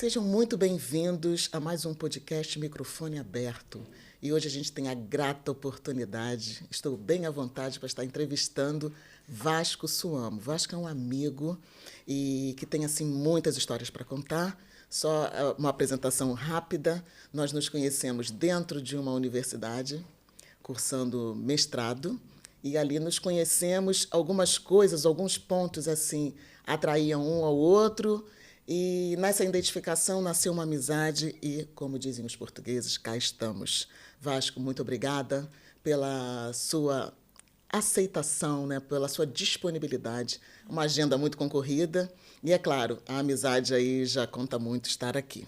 Sejam muito bem-vindos a mais um podcast Microfone Aberto. E hoje a gente tem a grata oportunidade, estou bem à vontade para estar entrevistando Vasco Suamo. Vasco é um amigo e que tem assim muitas histórias para contar. Só uma apresentação rápida. Nós nos conhecemos dentro de uma universidade, cursando mestrado, e ali nos conhecemos, algumas coisas, alguns pontos assim atraíam um ao outro. E nessa identificação nasceu uma amizade e, como dizem os portugueses, cá estamos. Vasco, muito obrigada pela sua aceitação, né, pela sua disponibilidade. Uma agenda muito concorrida e, é claro, a amizade aí já conta muito estar aqui.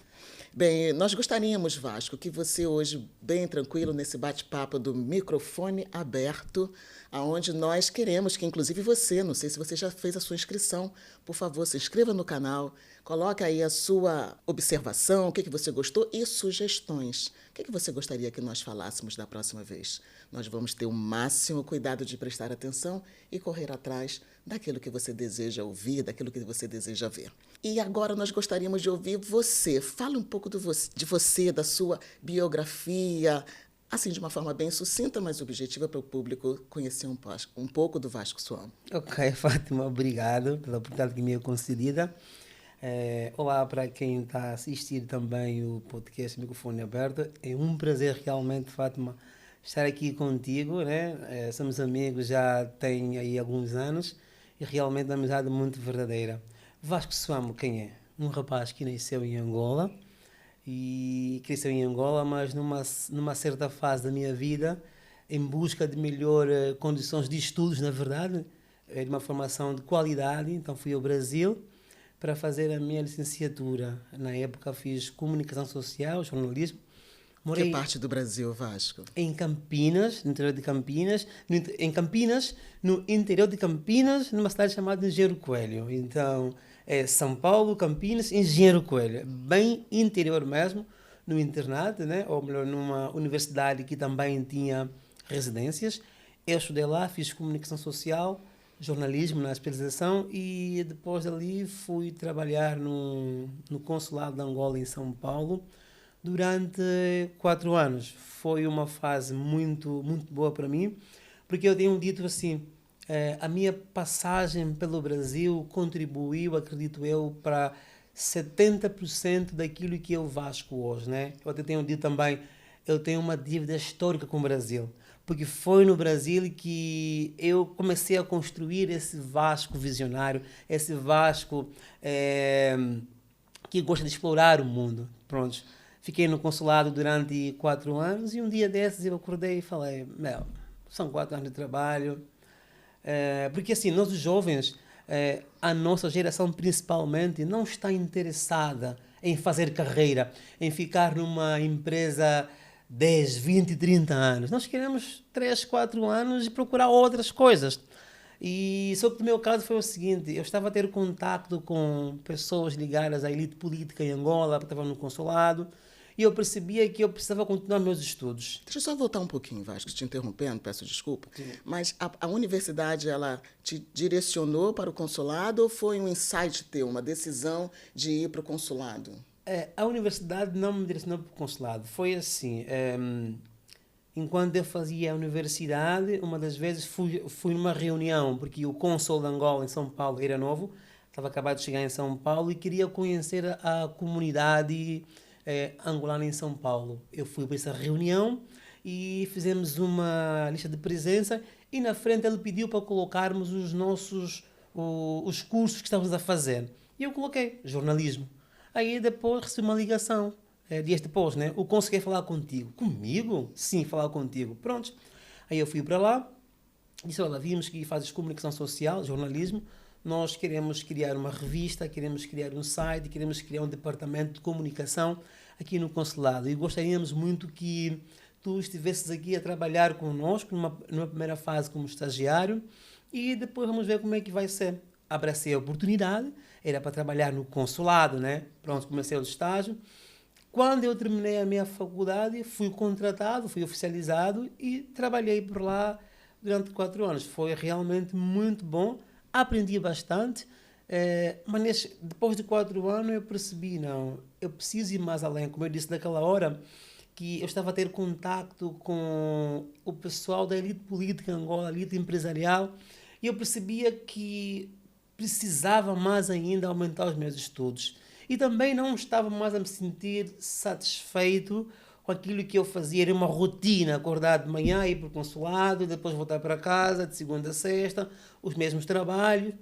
Bem, nós gostaríamos, Vasco, que você hoje, bem tranquilo, nesse bate-papo do Microfone Aberto, aonde nós queremos que, inclusive você, não sei se você já fez a sua inscrição, por favor, se inscreva no canal, coloque aí a sua observação, o que você gostou e sugestões. O que você gostaria que nós falássemos da próxima vez? Nós vamos ter o máximo cuidado de prestar atenção e correr atrás daquilo que você deseja ouvir, daquilo que você deseja ver. E agora nós gostaríamos de ouvir você. Fale um pouco de você, da sua biografia, assim, de uma forma bem sucinta, mas objetiva para o público conhecer um pouco do Vasco Suamo. Ok, Fátima, obrigado pela oportunidade que me é concedida. Olá para quem está a assistir também o podcast Microfone Aberto. É um prazer realmente, Fátima, estar aqui contigo, né? Somos amigos já tem aí alguns anos e realmente uma amizade muito verdadeira. Vasco Suamo, quem é? Um rapaz que nasceu em Angola e cresceu em Angola, mas numa certa fase da minha vida, em busca de melhor condições de estudos, na verdade, de uma formação de qualidade, então fui ao Brasil para fazer a minha licenciatura. Na época fiz comunicação social, jornalismo. Que parte do Brasil, Vasco? Em Campinas, no interior de Campinas, no interior de Campinas, numa cidade chamada Engenheiro Coelho. Então, é São Paulo, Campinas, Engenheiro Coelho. Bem interior mesmo, no internato, né? Ou melhor, numa universidade que também tinha residências. Eu estudei lá, fiz comunicação social, jornalismo na especialização e depois dali fui trabalhar no consulado de Angola em São Paulo durante 4 anos. Foi uma fase muito, muito boa para mim, porque eu tenho dito assim, a minha passagem pelo Brasil contribuiu, acredito eu, para 70% daquilo que eu Vasco hoje, né? Eu até tenho dito também, eu tenho uma dívida histórica com o Brasil, porque foi no Brasil que eu comecei a construir esse Vasco visionário, esse Vasco que gosta de explorar o mundo. Pronto. Fiquei no consulado durante 4 anos e um dia desses eu acordei e falei, são 4 anos de trabalho. Porque assim, nós os jovens, a nossa geração principalmente, não está interessada em fazer carreira, em ficar numa empresa 10, 20, 30 anos. Nós queremos 3, 4 anos e procurar outras coisas. E só que no meu caso foi o seguinte, eu estava a ter contato com pessoas ligadas à elite política em Angola, que estavam no consulado, e eu percebia que eu precisava continuar meus estudos. Deixa eu só voltar um pouquinho, Vasco, te interrompendo, peço desculpa. Sim. Mas a universidade, ela te direcionou para o consulado ou foi um insight teu, uma decisão de ir para o consulado? A universidade não me direcionou para o consulado. Foi assim, enquanto eu fazia a universidade, uma das vezes fui numa reunião, porque o cônsul de Angola em São Paulo era novo, estava acabado de chegar em São Paulo e queria conhecer a comunidade angolana em São Paulo. Eu fui para essa reunião e fizemos uma lista de presença e na frente ele pediu para colocarmos os cursos que estávamos a fazer. E eu coloquei jornalismo. Aí depois recebi uma ligação, dias depois, né? O cônsul quer falar contigo. Comigo? Sim, falar contigo. Pronto. Aí eu fui para lá, disse, olha, vimos que fazes comunicação social, jornalismo, nós queremos criar uma revista, queremos criar um site, queremos criar um departamento de comunicação aqui no consulado e gostaríamos muito que tu estivesses aqui a trabalhar conosco numa primeira fase como estagiário e depois vamos ver como é que vai ser. Abracei a oportunidade, era para trabalhar no consulado, né? Pronto, comecei o estágio. Quando eu terminei a minha faculdade, fui contratado, fui oficializado e trabalhei por lá durante 4 anos. Foi realmente muito bom, aprendi bastante, Mas depois de 4 anos eu percebi, não, eu preciso ir mais além. Como eu disse naquela hora, que eu estava a ter contacto com o pessoal da elite política em Angola, elite empresarial, e eu percebia que precisava mais ainda aumentar os meus estudos. E também não estava mais a me sentir satisfeito com aquilo que eu fazia. Era uma rotina, acordar de manhã, ir para o consulado, depois voltar para casa, de segunda a sexta, os mesmos trabalhos.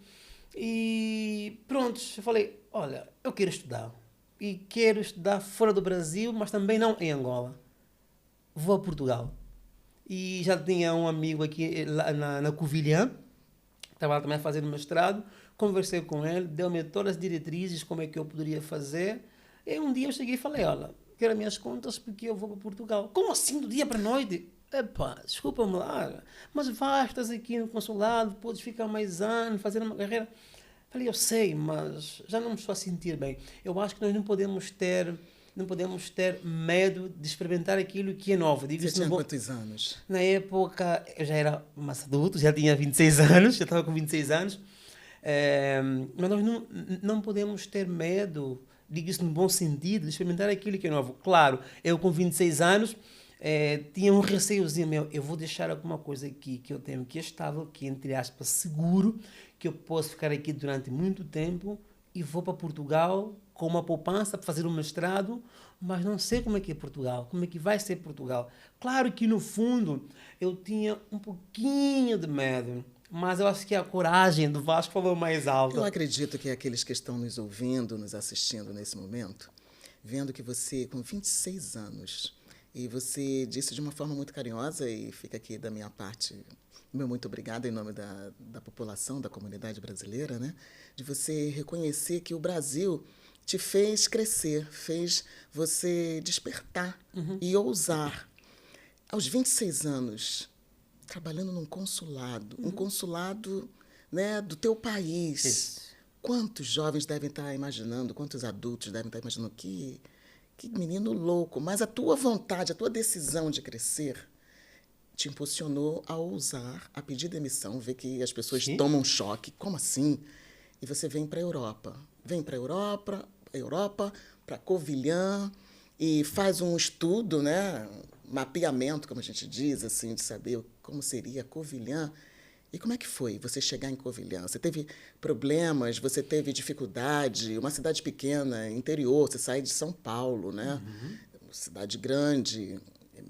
E pronto, eu falei, olha, eu quero estudar. E quero estudar fora do Brasil, mas também não em Angola. Vou a Portugal. E já tinha um amigo aqui lá na Covilhã, estava lá também a fazer o mestrado. Conversei com ele, deu-me todas as diretrizes, como é que eu poderia fazer. E um dia eu cheguei e falei, olha, quero as minhas contas porque eu vou para Portugal. Como assim, do dia para a noite? Epá, desculpa-me lá, mas vai, estás aqui no consulado, podes ficar mais anos, fazer uma carreira. Falei, eu sei, mas já não me estou a sentir bem. Eu acho que nós não podemos ter medo de experimentar aquilo que é novo. Você tinha quantos anos? Na época, eu já era mais adulto, já tinha 26 anos, já estava com 26 anos. Mas nós não podemos ter medo, digo isso no bom sentido, de experimentar aquilo que é novo. Claro, eu com 26 anos tinha um receiozinho meu, eu vou deixar alguma coisa aqui que eu tenho que é estável, que é, entre aspas, seguro, que eu posso ficar aqui durante muito tempo e vou para Portugal com uma poupança para fazer um mestrado, mas não sei como é que é Portugal, como é que vai ser Portugal. Claro que no fundo eu tinha um pouquinho de medo, mas eu acho que a coragem do Vasco falou mais alto. Eu acredito que aqueles que estão nos ouvindo, nos assistindo nesse momento, vendo que você, com 26 anos, e você disse de uma forma muito carinhosa, e fica aqui da minha parte, meu muito obrigado em nome da população, da comunidade brasileira, né? De você reconhecer que o Brasil te fez crescer, fez você despertar e ousar. Aos 26 anos, trabalhando num consulado, um consulado, né, do teu país. Isso. Quantos jovens devem estar imaginando, quantos adultos devem estar imaginando que menino louco, mas a tua vontade, a tua decisão de crescer te impulsionou a ousar, a pedir demissão, ver que as pessoas Sim. tomam um choque. Como assim? E você vem para a Europa. Vem para a Europa, para Covilhã, e faz um estudo, né? Mapeamento, como a gente diz, assim, de saber como seria Covilhã. E como é que foi você chegar em Covilhã? Você teve problemas, você teve dificuldade, uma cidade pequena, interior, você sai de São Paulo, né? Cidade grande,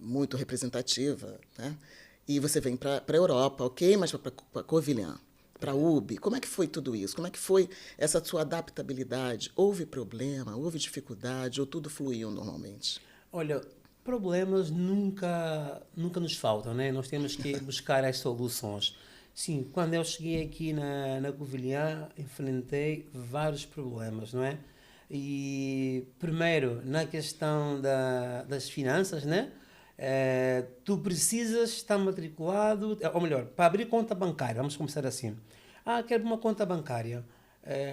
muito representativa, né? E você vem para a Europa, ok, mas para Covilhã, para UB. Como é que foi tudo isso? Como é que foi essa sua adaptabilidade? Houve problema, houve dificuldade ou tudo fluiu normalmente? Olha, problemas nunca nos faltam, né? Nós temos que buscar as soluções. Sim, quando eu cheguei aqui na Covilhã, enfrentei vários problemas, não é? E, primeiro, na questão das finanças, né? Tu precisas estar matriculado, ou melhor, para abrir conta bancária, vamos começar assim. Quero uma conta bancária.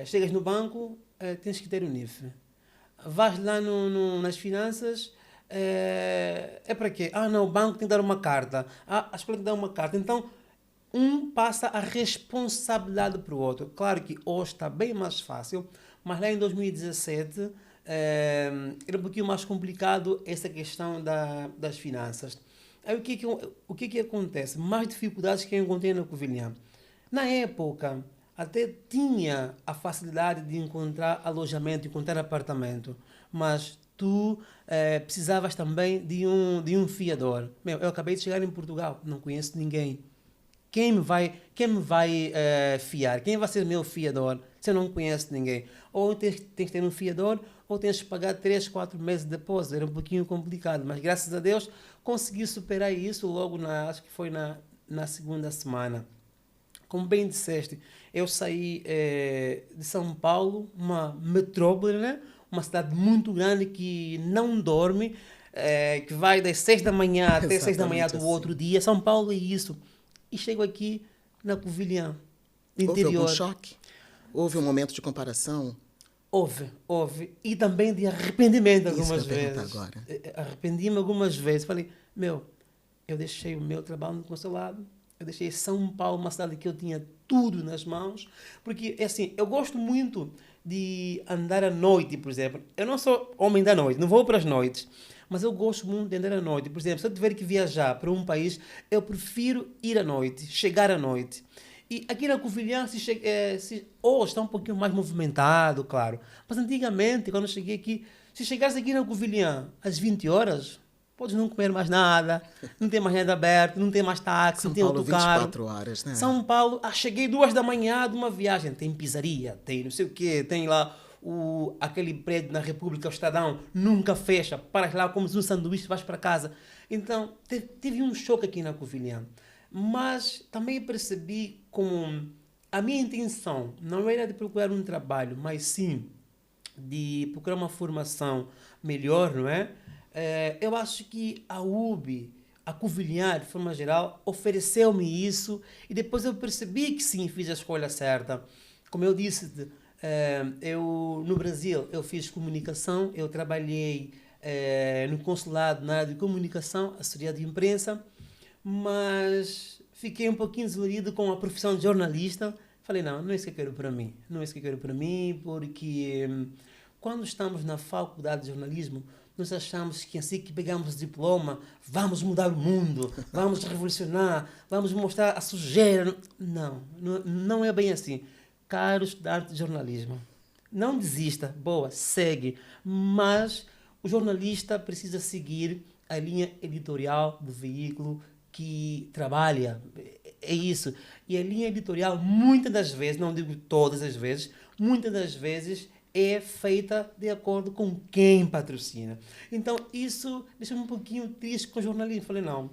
Chegas no banco, tens que ter o NIF. Vais lá nas finanças, é para quê? Não, o banco tem que dar uma carta. A escola tem que dar uma carta. Então, um passa a responsabilidade para o outro. Claro que hoje está bem mais fácil, mas lá em 2017 era um pouquinho mais complicado essa questão das finanças. Aí o que acontece? Mais dificuldades que eu encontrei na Covilhã. Na época, até tinha a facilidade de encontrar alojamento, de encontrar apartamento, mas tu precisavas também de um fiador. Eu acabei de chegar em Portugal, não conheço ninguém. Quem me vai fiar? Quem vai ser meu fiador se eu não conheço ninguém? Ou tens que ter um fiador, ou tens que pagar 3, 4 meses depois. Era um pouquinho complicado, mas graças a Deus consegui superar isso logo acho que foi na segunda semana. Como bem disseste, eu saí de São Paulo, uma metrópole, né? Uma cidade muito grande que não dorme, que vai das 6 da manhã até 6 da manhã do assim. outro dia. São Paulo é isso. E chego aqui na Covilhã, interior. Houve algum choque? Houve um momento de comparação? Houve. E também de arrependimento algumas Isso que eu ia vezes. perguntar agora. Arrependi-me algumas vezes. Falei, eu deixei o meu trabalho no consulado, Eu deixei São Paulo, uma cidade que eu tinha tudo nas mãos, porque, é assim, eu gosto muito de andar à noite, por exemplo. Eu não sou homem da noite, não vou para as noites, mas eu gosto muito de andar à noite. Por exemplo, se eu tiver que viajar para um país, eu prefiro ir à noite, chegar à noite. E aqui na Covilhã, hoje está um pouquinho mais movimentado, claro. Mas antigamente, quando eu cheguei aqui, se chegasse aqui na Covilhã às 20 horas, podes não comer mais nada, não tem mais nada aberto, não tem mais táxi, São não tem Paulo, autocarro. 24 horas, né? São Paulo, cheguei 2 da manhã de uma viagem, tem pizzaria, tem não sei o quê, tem lá aquele prédio na República, o Estadão, nunca fecha, paras lá, comes um sanduíche, vais para casa. Então, tive um choque aqui na Covilhã. Mas também percebi como a minha intenção não era de procurar um trabalho, mas sim de procurar uma formação melhor, não é? Eu acho que a UB, a Covilhã, de forma geral, ofereceu-me isso e depois eu percebi que sim, fiz a escolha certa. Como eu disse, eu no Brasil eu fiz comunicação, eu trabalhei no consulado na área de comunicação, assessoria de imprensa, mas fiquei um pouquinho desiludido com a profissão de jornalista. Falei, não, não é isso que eu quero para mim. Não é isso que eu quero para mim, porque quando estamos na faculdade de jornalismo, nós achamos que assim que pegamos o diploma, vamos mudar o mundo, vamos revolucionar, vamos mostrar a sujeira. Não, não é bem assim. Caro estudante de jornalismo, não desista, boa, segue, mas o jornalista precisa seguir a linha editorial do veículo que trabalha, é isso. E a linha editorial, muitas das vezes, não digo todas as vezes, muitas das vezes é feita de acordo com quem patrocina. Então, isso deixa-me um pouquinho triste com o jornalismo. Falei, não,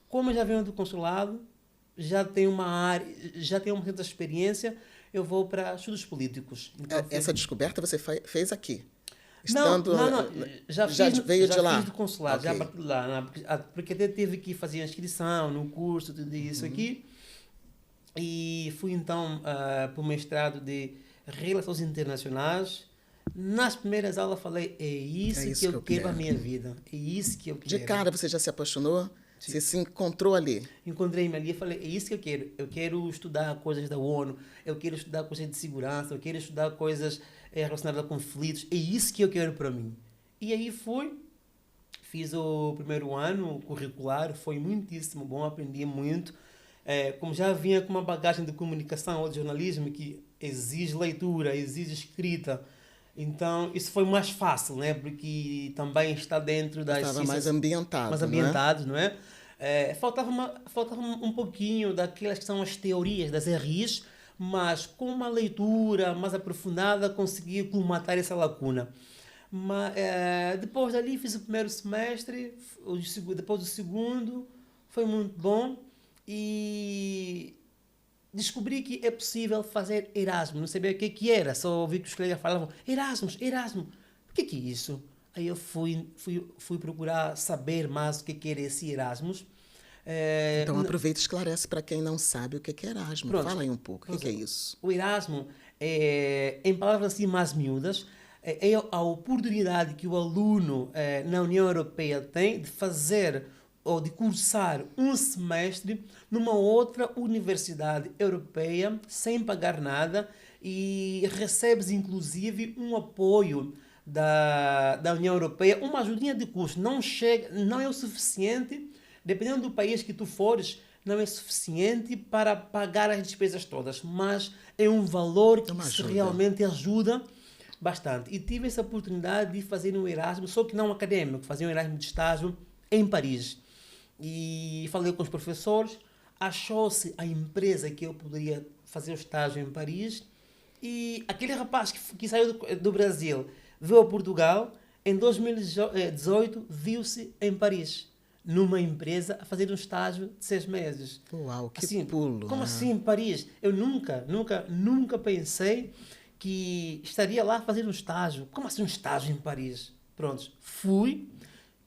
como eu já venho do consulado, já tenho uma área, já tenho uma certa experiência, eu vou para estudos políticos. Então, Essa descoberta você fez aqui? Não, Estando, já veio de lá? fiz do consulado, Ok. já parti de lá, porque até teve que fazer a inscrição no curso, tudo isso aqui. E fui então para o mestrado de Relações Internacionais. Nas primeiras aulas falei, é isso que eu quero para a minha vida, é isso que eu quero. De cara você já se apaixonou? Sim. Você se encontrou ali? Encontrei-me ali e falei, é isso que eu quero. Eu quero estudar coisas da ONU, eu quero estudar coisas de segurança, eu quero estudar coisas relacionadas a conflitos, é isso que eu quero para mim. E aí fiz o primeiro ano curricular, foi muitíssimo bom, aprendi muito. Como já vinha com uma bagagem de comunicação ou de jornalismo que exige leitura, exige escrita, então isso foi mais fácil, né? Porque também está dentro das Estava ciências, mais ambientado, mais ambientados, não é? Faltava um pouquinho daquelas que são as teorias das RIs, mas com uma leitura mais aprofundada consegui colmatar essa lacuna. Mas, depois dali fiz o primeiro semestre, depois do segundo, foi muito bom e descobri que é possível fazer Erasmus. Não sabia o que era, só ouvi que os colegas falavam Erasmus. O que é isso? Aí eu fui procurar saber mais o que era esse Erasmus. Então aproveita e esclarece para quem não sabe o que é Erasmus. Pronto. Fala aí um pouco, o que é isso? O Erasmus, em palavras assim mais miúdas, é a oportunidade que o aluno na União Europeia tem de fazer ou de cursar um semestre numa outra universidade europeia sem pagar nada e recebes inclusive um apoio da União Europeia, uma ajudinha de custo. Não é o suficiente, dependendo do país que tu fores, não é suficiente para pagar as despesas todas, mas é um valor que realmente ajuda bastante. E tive essa oportunidade de fazer um Erasmus, só que não acadêmico, fazer um Erasmus de estágio em Paris. E falei com os professores, achou-se a empresa que eu poderia fazer o estágio em Paris, e aquele rapaz que saiu do Brasil veio a Portugal, em 2018 viu-se em Paris, numa empresa, a fazer um estágio de 6 meses. Uau, que assim, pulo! Como assim em Paris? Eu nunca pensei que estaria lá a fazer um estágio. Como assim um estágio em Paris? Pronto, fui.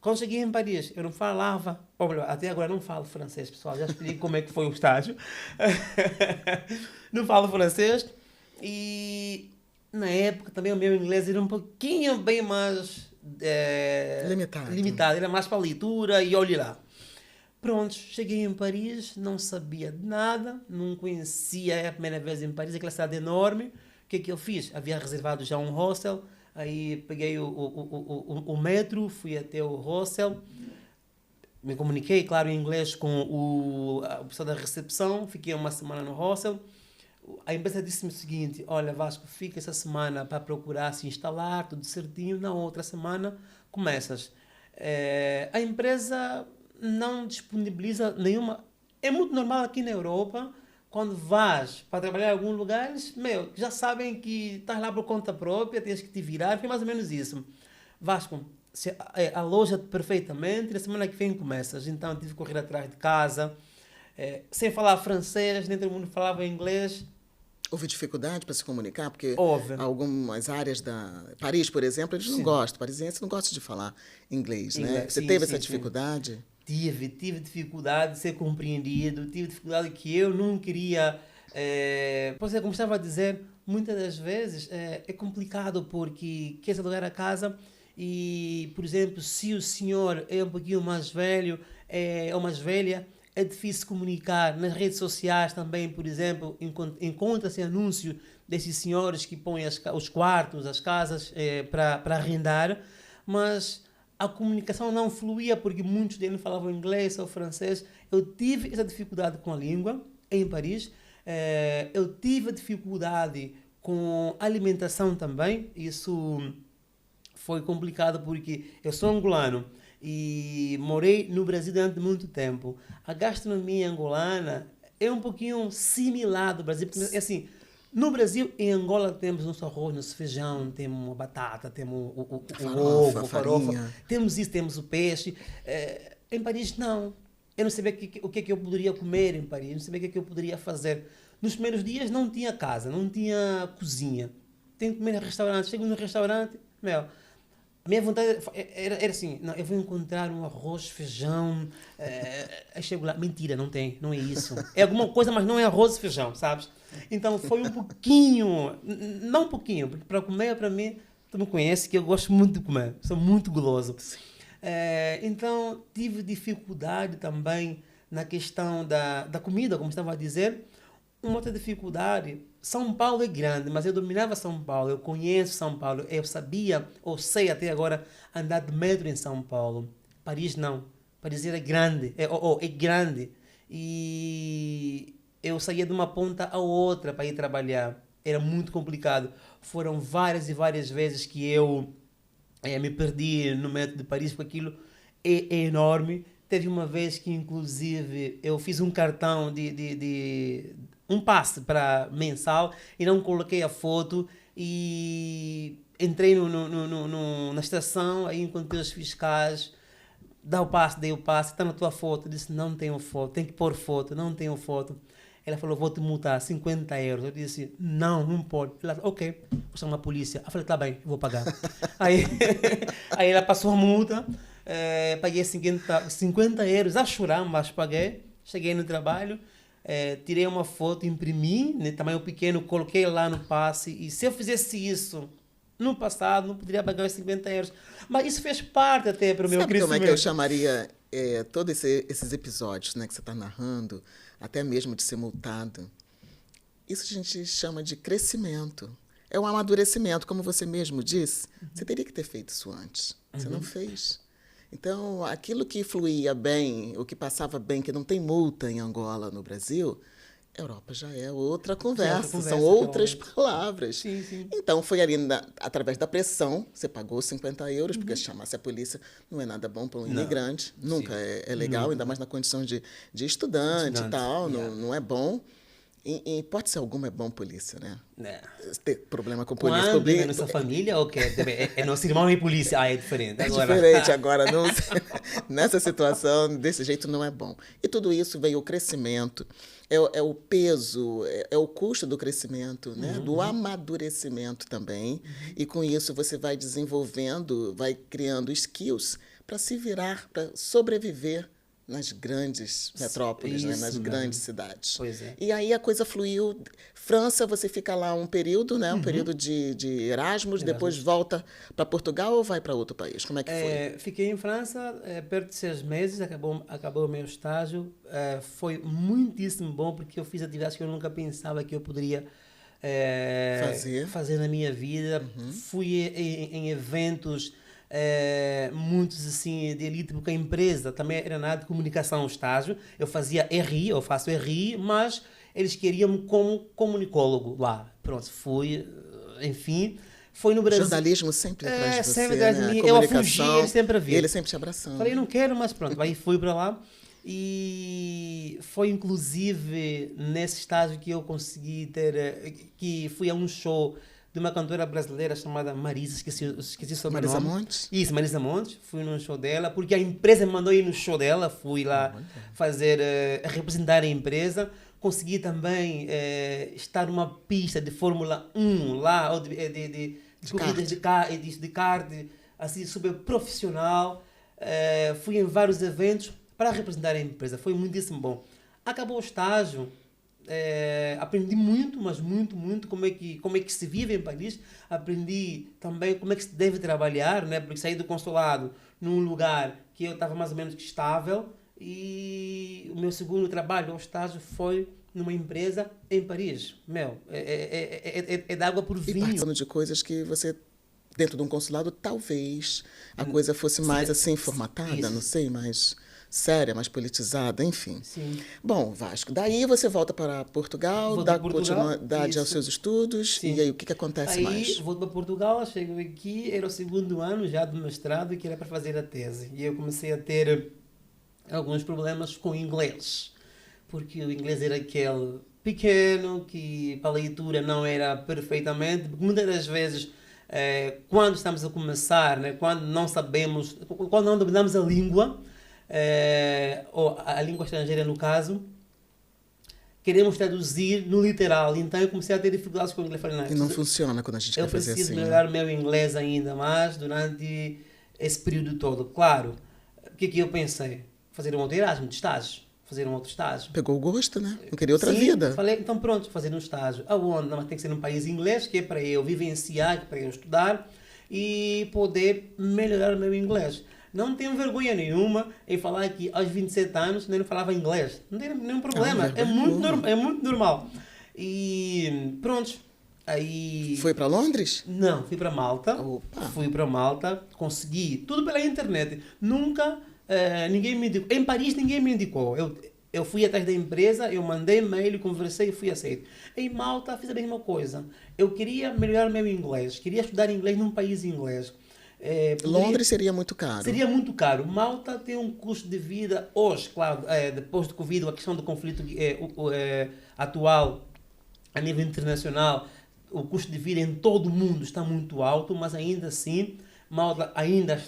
Quando cheguei em Paris, eu não falava, ou melhor, até agora não falo francês, pessoal, já expliquei como é que foi o estágio. Não falo francês e na época também o meu inglês era um pouquinho bem mais limitado, era mais para leitura e olhe lá. Pronto, cheguei em Paris, não sabia de nada, não conhecia, é a primeira vez em Paris, aquela cidade enorme. O que é que eu fiz? Havia reservado já um hostel, aí peguei o metro, fui até o hostel, me comuniquei, claro, em inglês com o pessoal da recepção, fiquei uma semana no hostel. A empresa disse-me o seguinte: olha, Vasco, fica essa semana para procurar se instalar, tudo certinho, na outra semana começas. A empresa não disponibiliza nenhuma. É muito normal aqui na Europa, quando vais para trabalhar em algum lugar, eles, já sabem que estás lá por conta própria, tens que te virar, foi mais ou menos isso. Vasco, aloja-te perfeitamente, na semana que vem começas. Então tive que correr atrás de casa, sem falar francês, nem todo mundo falava inglês. Houve dificuldade para se comunicar? Porque Houve. algumas áreas da... Paris, por exemplo, eles não Sim. gostam. Parisienses não gostam de falar inglês, né? Inglês, Você sim, teve sim, essa sim. dificuldade? Tive dificuldade de ser compreendido, tive dificuldade que eu não queria. Pois é, como estava a dizer, muitas das vezes é complicado porque queres alugar a casa e, por exemplo, se o senhor é um pouquinho mais velho ou mais velha, é difícil comunicar. Nas redes sociais também, por exemplo, encontra-se anúncio desses senhores que põem os quartos, as casas para arrendar, mas a comunicação não fluía porque muitos deles falavam inglês ou francês. Eu tive essa dificuldade com a língua em Paris. Eu tive dificuldade com a alimentação também. Isso foi complicado porque eu sou angolano e morei no Brasil durante muito tempo. A gastronomia angolana é um pouquinho similar do Brasil, porque assim, no Brasil, em Angola, temos nosso arroz, nosso feijão, temos a batata, temos o ovo, a farofa, farinha. temos isso, temos o peixe. Em Paris, não. Eu não sabia o que é que eu poderia comer em Paris, não sabia o que é que eu poderia fazer. Nos primeiros dias não tinha casa, não tinha cozinha. Tenho que comer em restaurante. Chego no restaurante, a minha vontade era assim, não, eu vou encontrar um arroz, feijão, aí chego lá, mentira, não tem, não é isso. É alguma coisa, mas não é arroz e feijão, sabes? Então foi um pouquinho, não um pouquinho, porque para comer, para mim, tu me conhece que eu gosto muito de comer, sou muito guloso. Então tive dificuldade também na questão da comida, como estava a dizer. Uma outra dificuldade, São Paulo é grande, mas eu dominava São Paulo, eu conheço São Paulo, eu sabia, ou sei até agora, andar de metro em São Paulo. Paris não. Paris era grande, é grande. E eu saía de uma ponta a outra para ir trabalhar. Era muito complicado. Foram várias e várias vezes que eu me perdi no metro de Paris, porque aquilo é enorme. Teve uma vez que, inclusive, eu fiz um cartão um passe para mensal e não coloquei a foto e entrei na estação, aí encontrei os fiscais, dei o passe, está na tua foto. Eu disse, não tenho foto, tem que pôr foto, não tenho foto. Ela falou, vou te multar 50 euros. Eu disse, não pode. Ela, ok, vou chamar a polícia. Eu falei, tá bem, vou pagar. aí, aí ela passou a multa, paguei 50 euros, a chorar, mas paguei. Cheguei no trabalho, tirei uma foto, imprimi, né, tamanho pequeno, coloquei lá no passe. E se eu fizesse isso no passado, não poderia pagar os 50 euros. Mas isso fez parte até para o meu Sabe crescimento. como é que eu chamaria todos esses episódios, né, que você está narrando, até mesmo de ser multado? Isso a gente chama de crescimento. É um amadurecimento, como você mesmo disse. Você teria que ter feito isso antes. Você não fez. Então, aquilo que fluía bem, o que passava bem, que não tem multa em Angola, no Brasil, Europa já é outra conversa, são outras palavras. Sim, sim. Então, foi ali, através da pressão, você pagou 50 euros, porque se chamasse a polícia não é nada bom para um imigrante, nunca é legal, Nunca. ainda mais na condição de estudante e tal, não é bom. Em hipótese alguma é bom polícia, né? Ter problema com polícia. Quando é nossa família, ok. É nosso irmão e polícia. É diferente. É diferente agora. Nessa situação, desse jeito, não é bom. E tudo isso veio o crescimento, é o peso, é o custo do crescimento, né? Do amadurecimento também. E com isso você vai desenvolvendo, vai criando skills para se virar, para sobreviver nas grandes metrópoles, né? Nas grandes cidades. Pois é. E aí a coisa fluiu. França, você fica lá um período, né? Um período de Erasmus, depois volta para Portugal ou vai para outro país? Como é que foi? Fiquei em França perto de 6 meses, acabou o meu estágio. Foi muitíssimo bom, porque eu fiz atividades que eu nunca pensava que eu poderia fazer na minha vida. Fui em eventos muitos assim de elite, porque a empresa também era na área de comunicação, o estágio. Eu faço RI, mas eles queriam-me como comunicólogo lá. Pronto, fui, enfim. Foi no Brasil. Jornalismo sempre atrás de você, sempre atrás de né? mim. A Eu a comunicação, fugir, ele sempre a vir. e ele sempre te abraçando. Falei, não quero, mas pronto. Aí fui para lá. E foi inclusive nesse estágio que eu consegui que fui a um show de uma cantora brasileira chamada Marisa, esqueci sobre o nome. Marisa Montes? Isso, Marisa Montes. Fui no show dela, porque a empresa me mandou ir no show dela. Fui lá representar a empresa. Consegui também estar numa pista de Fórmula 1 lá, ou de corridas de kart, assim, super profissional. Fui em vários eventos para representar a empresa. Foi muitíssimo bom. Acabou o estágio. Aprendi muito, mas muito como é que se vive em Paris. Aprendi também como é que se deve trabalhar, né? Porque saí do consulado num lugar que eu estava mais ou menos estável, e o meu segundo trabalho, o estágio, foi numa empresa em Paris. É de água por vinho. E participando de coisas que você, dentro de um consulado, talvez a coisa fosse mais assim formatada, isso. Não sei, mais séria, mais politizada, enfim. Sim. Bom, Vasco, daí você volta para Portugal, dá continuidade aos seus estudos. Sim. E aí o que acontece mais? Aí volto para Portugal, chego aqui, era o segundo ano já do mestrado, que era para fazer a tese. E eu comecei a ter alguns problemas com o inglês, porque o inglês era aquele pequeno, que para a leitura não era perfeitamente, porque muitas das vezes quando estamos a começar, né, quando não sabemos, quando não dominamos a língua, ou a língua estrangeira no caso, queremos traduzir no literal. Então eu comecei a ter dificuldades com o inglês. E não funciona quando a gente quer fazer assim. Eu preciso melhorar o meu inglês ainda mais durante esse período todo. Claro, o que eu pensei? Fazer um outro Erasmus de estágio. Fazer um outro estágio. Pegou o gosto, né? Não queria outra Sim, vida. Falei, então pronto, fazer um estágio. Aonde? Não, tem que ser num país inglês, que é para eu vivenciar, para eu estudar e poder melhorar o meu inglês. Não tenho vergonha nenhuma em falar que aos 27 anos nem falava inglês. Não tem nenhum problema. É muito normal. E pronto. Aí... Foi para Londres? Não, fui para Malta. Opa. Fui para Malta. Consegui. Tudo pela internet. Nunca ninguém me indicou. Em Paris ninguém me indicou. Eu fui atrás da empresa, eu mandei e-mail, conversei e fui aceito. Em Malta fiz a mesma coisa. Eu queria melhorar o meu inglês. Queria estudar inglês num país inglês. Londres seria muito caro. Seria muito caro. Malta tem um custo de vida hoje, claro, depois do Covid, a questão do conflito atual a nível internacional, o custo de vida em todo o mundo está muito alto, mas ainda assim, Malta ainda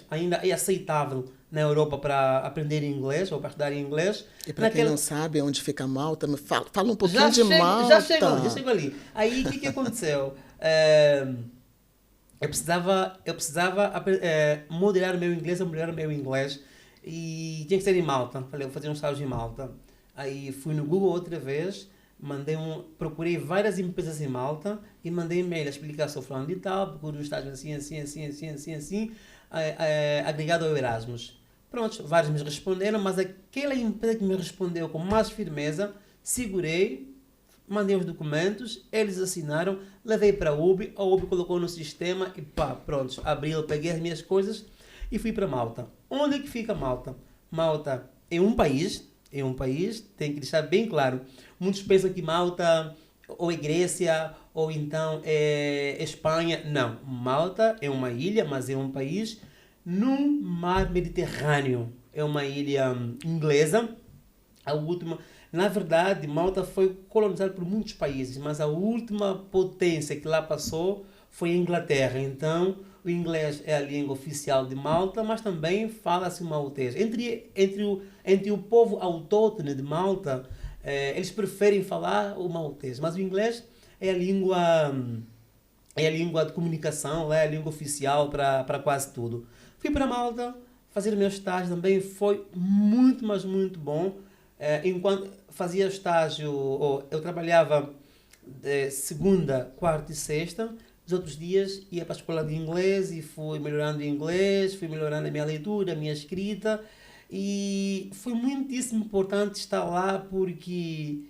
é aceitável na Europa para aprender inglês ou para estudar inglês. E para quem não sabe onde fica Malta, fala um pouquinho Malta. Já chego ali. Aí o que aconteceu? Eu precisava modelar o meu inglês, melhorar o meu inglês, e tinha que ser em Malta. Falei, vou fazer um estágio em Malta. Aí fui no Google outra vez, procurei várias empresas em Malta e mandei e-mail a explicar, sou fulano de tal, procuro um estágio assim, agregado ao Erasmus. Pronto, vários me responderam, mas aquela empresa que me respondeu com mais firmeza, segurei, mandei os documentos, eles assinaram, levei para a UB colocou no sistema e pronto, abriu, peguei as minhas coisas e fui para Malta. Onde é que fica Malta? Malta é um país, tem que deixar bem claro. Muitos pensam que Malta ou é Grécia ou então é Espanha. Não, Malta é uma ilha, mas é um país no mar Mediterrâneo. É uma ilha inglesa, a última. Na verdade, Malta foi colonizada por muitos países, mas a última potência que lá passou foi a Inglaterra. Então, o inglês é a língua oficial de Malta, mas também fala-se o maltês. Entre o povo autóctone de Malta, eles preferem falar o maltês, mas o inglês é a língua de comunicação, é a língua oficial para quase tudo. Fui para Malta, fazer o meu estágio também foi muito, mas muito bom. Enquanto fazia estágio, eu trabalhava de segunda, quarta e sexta. Os outros dias ia para a escola de inglês e fui melhorando o inglês, fui melhorando a minha leitura, a minha escrita. E foi muitíssimo importante estar lá porque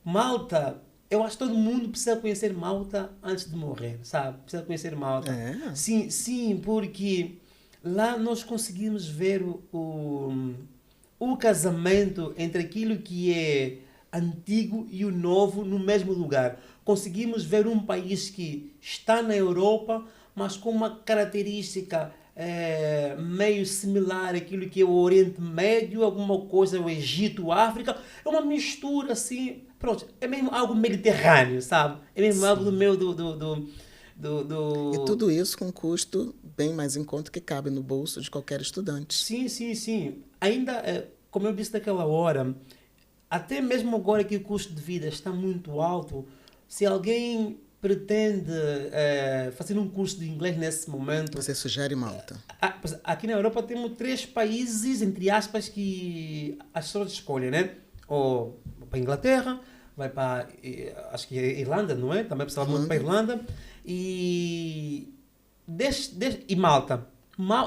Malta, eu acho que todo mundo precisa conhecer Malta antes de morrer, sabe? Precisa conhecer Malta. É. Sim, sim, porque lá nós conseguimos ver o casamento entre aquilo que é antigo e o novo no mesmo lugar. Conseguimos ver um país que está na Europa, mas com uma característica meio similar àquilo que é o Oriente Médio, alguma coisa, o Egito, a África. É uma mistura assim, pronto, é mesmo algo mediterrâneo, sabe? É mesmo algo do Sim. meu, E tudo isso com um custo bem mais em conta que cabe no bolso de qualquer estudante. Sim, sim, sim. Ainda, como eu disse naquela hora, até mesmo agora que o custo de vida está muito alto, se alguém pretende fazer um curso de inglês nesse momento, Você sugere Malta? pois, aqui na Europa temos três países, entre aspas, que as pessoas escolhem, né? Ou para a Inglaterra, vai para, acho que é Irlanda, não é? Também precisava muito para a Irlanda? Irlanda. E, e Malta.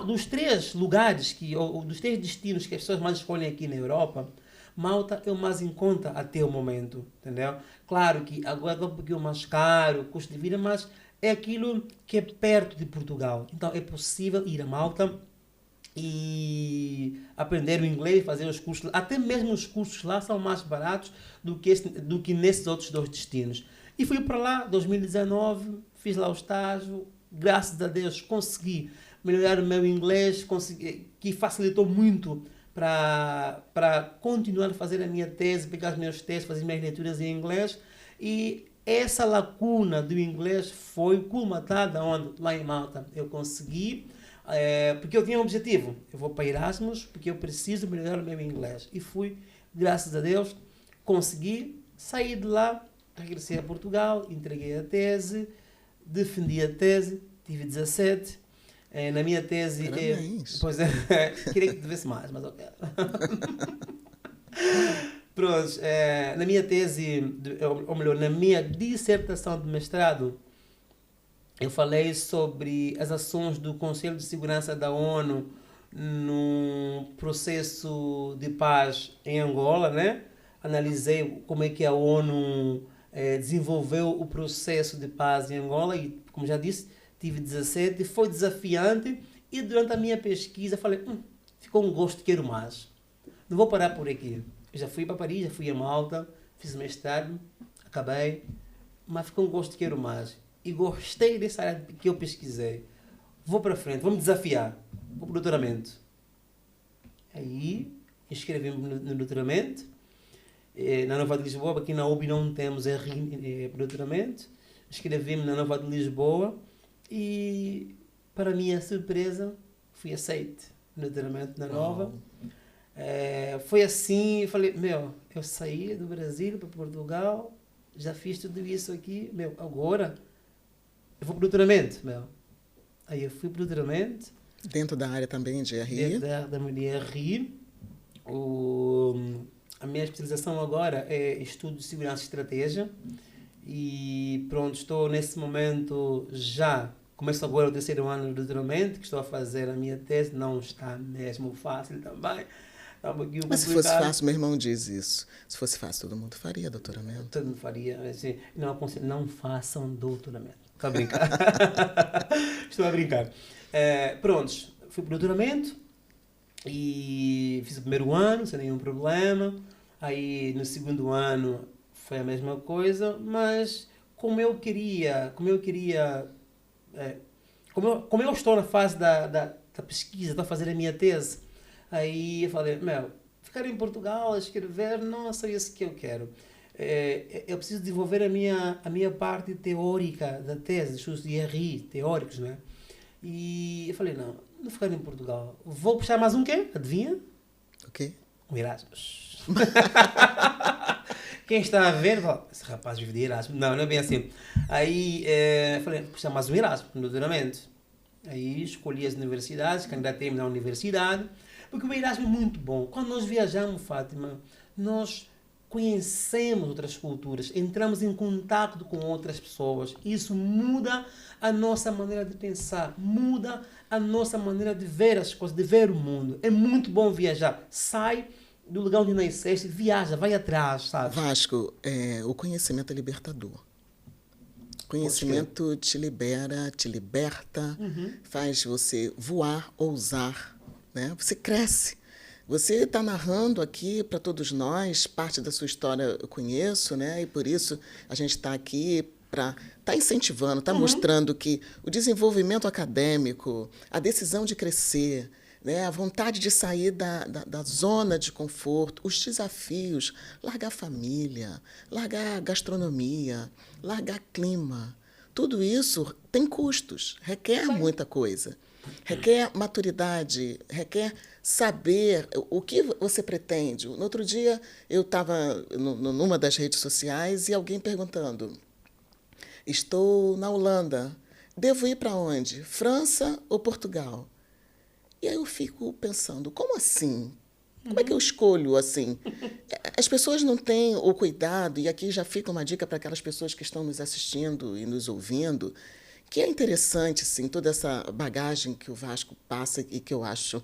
Dos três lugares, ou dos três destinos que as pessoas mais escolhem aqui na Europa, Malta é o mais em conta até o momento, entendeu? Claro que agora é um pouquinho mais caro, o custo de vida, mas é aquilo que é perto de Portugal. Então é possível ir a Malta e aprender o inglês, fazer os cursos. Até mesmo os cursos lá são mais baratos do que nesses outros dois destinos. E fui para lá, 2019, fiz lá o estágio, graças a Deus consegui melhorar o meu inglês, que facilitou muito para continuar a fazer a minha tese, pegar os meus testes, fazer minhas leituras em inglês. E essa lacuna do inglês foi colmatada onde? Lá em Malta. Eu consegui, porque eu tinha um objetivo. Eu vou para Erasmus porque eu preciso melhorar o meu inglês. E fui, graças a Deus, consegui sair de lá, regressei a Portugal, entreguei a tese, defendi a tese, tive 17. Na minha tese, Parabéns. pois é, queria que tivesse mais, mas ok. Pronto, na minha tese, ou melhor, na minha dissertação de mestrado, eu falei sobre as ações do Conselho de Segurança da ONU no processo de paz em Angola, né? Analisei como é que a ONU desenvolveu o processo de paz em Angola e, como já disse, tive 17, foi desafiante e durante a minha pesquisa falei, ficou um gosto, quero mais. Não vou parar por aqui. Eu já fui para Paris, já fui a Malta, fiz o mestrado, acabei, mas ficou um gosto, quero mais. E gostei dessa área que eu pesquisei. Vou para frente, vou me desafiar. Vou para o doutoramento. Aí, inscrevi-me no doutoramento. Na Nova de Lisboa, aqui na UB não temos para o doutoramento. Inscrevi-me na Nova de Lisboa e, para minha surpresa, fui aceite no doutoramento na Nova. Foi assim, eu falei, eu saí do Brasil para Portugal, já fiz tudo isso aqui, agora eu vou para o doutoramento, Aí eu fui para o doutoramento. Dentro da área também de RI? Dentro da minha RI. A minha especialização agora é estudo de segurança e estratégia. E pronto, estou nesse momento já. Começo agora o terceiro ano do doutoramento, que estou a fazer a minha tese. Não está mesmo fácil também. Está um pouquinho Mas complicado. se fosse fácil, meu irmão diz isso. Se fosse fácil, todo mundo faria doutoramento. Todo mundo faria. Assim, não aconselho, não façam doutoramento. Estou a brincar. Estou a brincar. Prontos, fui para o doutoramento e fiz o primeiro ano sem nenhum problema. Aí no segundo ano foi a mesma coisa, mas como eu estou na fase da pesquisa, estou a fazer a minha tese, aí eu falei, ficar em Portugal a escrever não é só isso que eu quero. Eu preciso desenvolver a minha parte teórica da tese, estudos de RI, teóricos, né? E eu falei, não ficar em Portugal. Vou puxar mais um quê? Adivinha? O quê? Um Erasmus. Quem está a ver, fala, esse rapaz vive de Erasmus. Não é bem assim. Aí falei, vou puxar mais um Erasmus no doutoramento. Aí escolhi as universidades, candidatei-me na universidade, porque o Erasmo é muito bom. Quando nós viajamos, Fátima, nós conhecemos outras culturas, entramos em contato com outras pessoas. Isso muda a nossa maneira de pensar, muda a nossa maneira de ver as coisas, de ver o mundo. É muito bom viajar. Sai do lugar onde nasceste, viaja, vai atrás, sabe? Vasco, o conhecimento é libertador. Conhecimento te libera, te liberta, faz você voar, ousar, né? Você cresce. Você está narrando aqui para todos nós, parte da sua história eu conheço, né? E por isso a gente está aqui para incentivando, mostrando que o desenvolvimento acadêmico, a decisão de crescer, né? A vontade de sair da zona de conforto, os desafios, largar família, largar gastronomia, largar clima, tudo isso tem custos, requer muita coisa. Requer maturidade, requer saber o que você pretende. No outro dia, eu estava numa das redes sociais e alguém perguntando: estou na Holanda, devo ir para onde? França ou Portugal? E aí eu fico pensando, como assim? Como é que eu escolho assim? As pessoas não têm o cuidado, e aqui já fica uma dica para aquelas pessoas que estão nos assistindo e nos ouvindo, que é interessante, sim, toda essa bagagem que o Vasco passa e que eu acho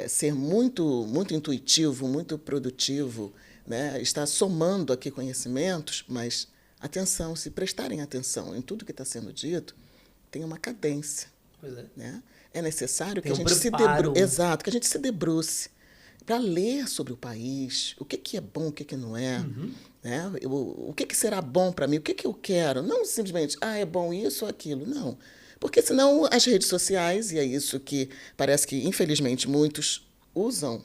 ser muito, muito intuitivo, muito produtivo, né? Está somando aqui conhecimentos, mas atenção, se prestarem atenção em tudo que está sendo dito, tem uma cadência. Pois é. Né? É necessário que Tem a gente preparo. Exato, que a gente se debruce para ler sobre o país, o que é bom, o que não é, né? O que será bom para mim, o que eu quero. Não simplesmente, é bom isso ou aquilo, não. Porque senão as redes sociais, e é isso que parece que, infelizmente, muitos usam,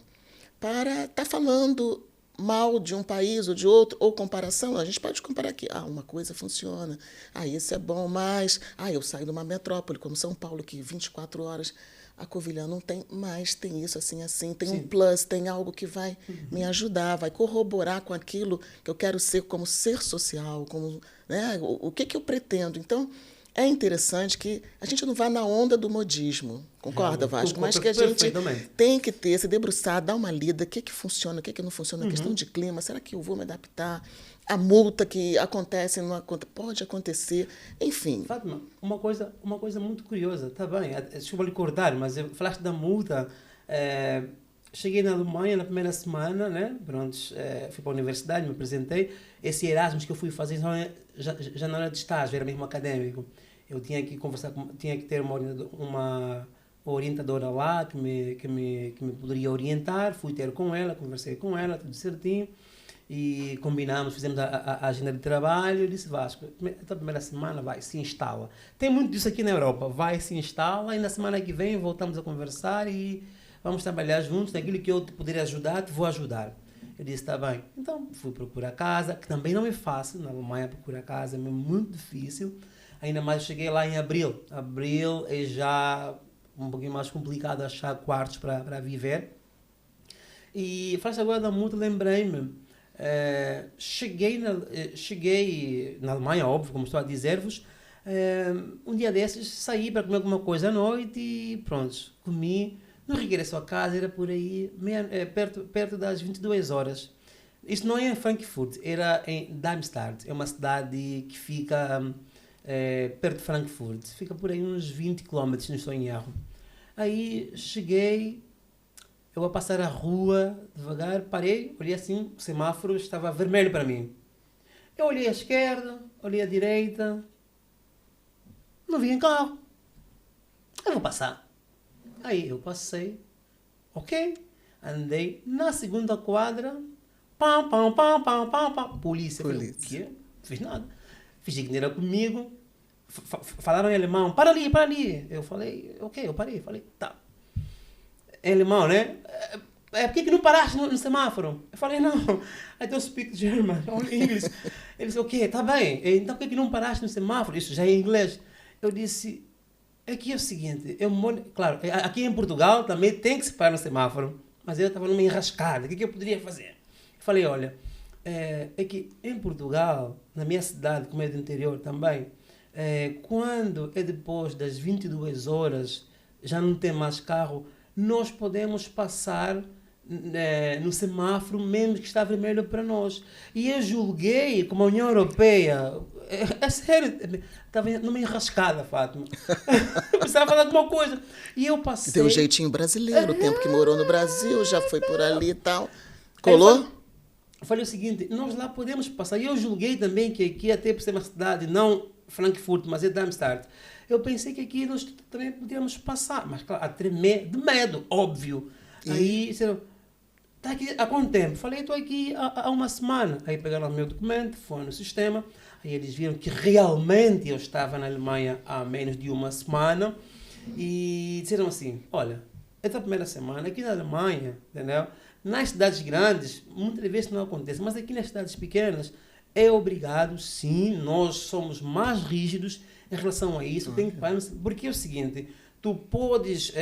para estar falando mal de um país ou de outro, ou comparação. A gente pode comparar aqui. Uma coisa funciona. Isso é bom, mas eu saio de uma metrópole, como São Paulo, que 24 horas a Covilhã não tem, mas tem isso, assim, assim. Tem um plus, tem algo que vai me ajudar, vai corroborar com aquilo que eu quero ser como ser social, como, né, o que eu pretendo. Então, é interessante que a gente não vá na onda do modismo, concorda, Vasco? Mas que a gente tem que ter, se debruçar, dar uma lida, o que funciona, o que não funciona, a questão de clima, será que eu vou me adaptar? A multa que acontece, não pode acontecer, enfim. Fátima, uma coisa muito curiosa, tá bem, desculpa lhe cortar, mas falaste da multa, cheguei na Alemanha na primeira semana, né? Pronto, fui para a universidade, me apresentei, esse Erasmus que eu fui fazer já não era de estágio, era mesmo acadêmico. Eu tinha que conversar, tinha que ter uma orientadora lá que me poderia orientar, fui ter com ela, conversei com ela, tudo certinho, e combinamos, fizemos a agenda de trabalho. Eu disse: Vasco, a primeira semana vai, se instala. Tem muito disso aqui na Europa, vai, se instala, e na semana que vem voltamos a conversar e vamos trabalhar juntos, naquilo que eu te poderia ajudar, te vou ajudar. Eu disse: está bem. Então fui procurar casa, que também não é fácil, na Alemanha procurar casa é muito difícil. Ainda mais cheguei lá em abril. Abril é já um pouquinho mais complicado achar quartos para viver. E falaste agora da multa, lembrei-me. Cheguei na Alemanha, óbvio, como estou a dizer-vos. Um dia desses saí para comer alguma coisa à noite e pronto, comi. No regresso a casa era por aí, perto das 22 horas. Isso não é em Frankfurt, era em Darmstadt. É uma cidade que fica perto de Frankfurt. Fica por aí uns 20 km, não estou em erro. Aí cheguei, eu a passar a rua, devagar, parei, olhei assim, o semáforo estava vermelho para mim. Eu olhei à esquerda, olhei à direita, não vi em carro. Eu vou passar. Aí eu passei, ok, andei na segunda quadra, pam, pam, pam, pam, pam, pam, polícia. Falei: o quê? Não fiz nada. Fingi que não era comigo. Falaram em alemão: para ali, para ali. Eu falei: ok, eu parei. Falei: tá. Em alemão, né? Por que não paraste no semáforo? Eu falei: não, I don't speak German, only English. Ele disse: ok, tá bem. Então por que não paraste no semáforo? Isso já é em inglês. Eu disse: aqui é o seguinte, eu moro... Claro, aqui em Portugal também tem que se parar no semáforo, mas eu estava numa enrascada. O que eu poderia fazer? Eu falei: olha, é que em Portugal, na minha cidade, como é do interior também, Quando é depois das 22 horas, já não tem mais carro, nós podemos passar no semáforo mesmo que está vermelho para nós. E eu julguei como a União Europeia, é sério, estava numa enrascada, Fátima. Eu precisava falar alguma coisa. E eu passei... Tem um jeitinho brasileiro, o tempo que morou no Brasil, já foi por ali e tal. Colou? Eu falei o seguinte, nós lá podemos passar. E eu julguei também que aqui, até por ser uma cidade, não Frankfurt, mas é Darmstadt, eu pensei que aqui nós também podíamos passar. Mas, claro, a tremer de medo, óbvio. Aí, disseram, está aqui há quanto tempo? Falei, estou aqui há uma semana. Aí pegaram o meu documento, foi no sistema. Aí eles viram que realmente eu estava na Alemanha há menos de uma semana. E disseram assim, olha, essa primeira semana aqui na Alemanha, entendeu? Nas cidades grandes, muitas vezes não acontece, mas aqui nas cidades pequenas é obrigado, sim, nós somos mais rígidos em relação a isso. Tem que, porque é o seguinte, tu podes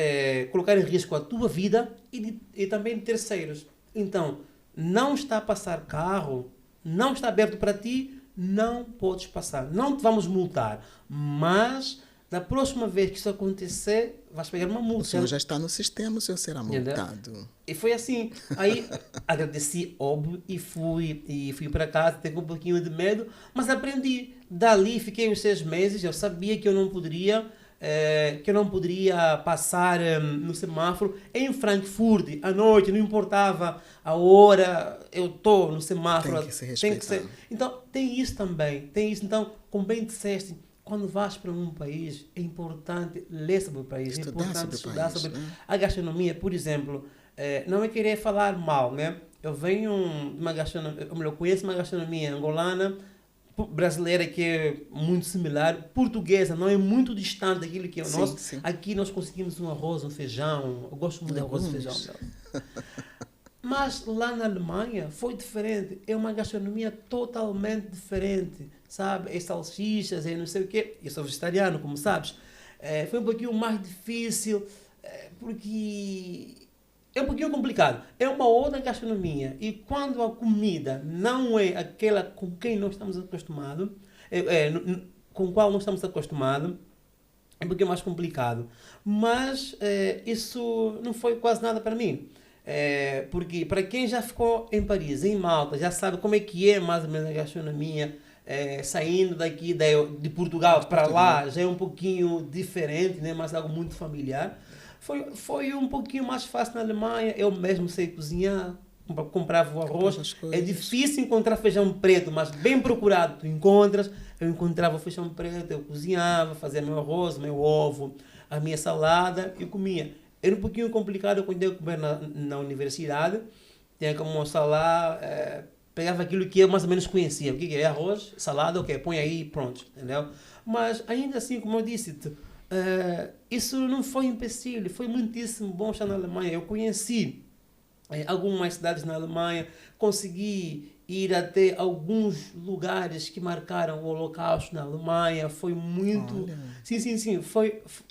colocar em risco a tua vida e também de terceiros. Então, não está a passar carro, não está aberto para ti, não podes passar. Não te vamos multar, mas... Da próxima vez que isso acontecer, vais pegar uma multa. O senhor já está no sistema, o senhor será multado. E foi assim. Aí agradeci, óbvio, e fui para casa, teve um pouquinho de medo, mas aprendi. Dali fiquei uns 6 meses, eu sabia que eu não poderia passar no semáforo em Frankfurt à noite, não importava a hora, eu estou no semáforo. Tem que ser respeitado. Então, tem isso também. Tem isso. Então, como bem disseste, quando vais para um país, é importante ler sobre o país, é importante estudar sobre a gastronomia. Por exemplo, não é querer falar mal, né? Eu venho de uma gastronomia, eu conheço uma gastronomia angolana, brasileira que é muito similar, portuguesa, não é muito distante daquilo que é o nosso. Sim. Aqui nós conseguimos um arroz, um feijão, eu gosto muito de arroz e feijão. Mas lá na Alemanha foi diferente, é uma gastronomia totalmente diferente, sabe? É salsichas, é não sei o quê. Eu sou vegetariano, como sabes. Foi um pouquinho mais difícil, porque é um pouquinho complicado. É uma outra gastronomia. E quando a comida não é aquela com quem nós estamos acostumados, com qual nós estamos acostumados, é um pouquinho mais complicado. Mas isso não foi quase nada para mim. Porque para quem já ficou em Paris, em Malta, já sabe como é que é mais ou menos a gastronomia, saindo daqui de Portugal para lá, já é um pouquinho diferente, né? Mas algo muito familiar. Foi um pouquinho mais fácil na Alemanha, eu mesmo sei cozinhar, comprava o arroz. É difícil encontrar feijão preto, mas bem procurado tu encontras. Eu encontrava o feijão preto, eu cozinhava, fazia meu arroz, meu ovo, a minha salada e comia. Era um pouquinho complicado quando eu comer na universidade. Tinha que almoçar lá, pegava aquilo que eu mais ou menos conhecia. O que é arroz, salada, ok, põe aí e pronto, entendeu? Mas ainda assim, como eu disse, isso não foi empecilho, foi muitíssimo bom estar na Alemanha. Eu conheci algumas cidades na Alemanha, consegui ir até alguns lugares que marcaram o Holocausto na Alemanha. Foi muito... Olha. Sim.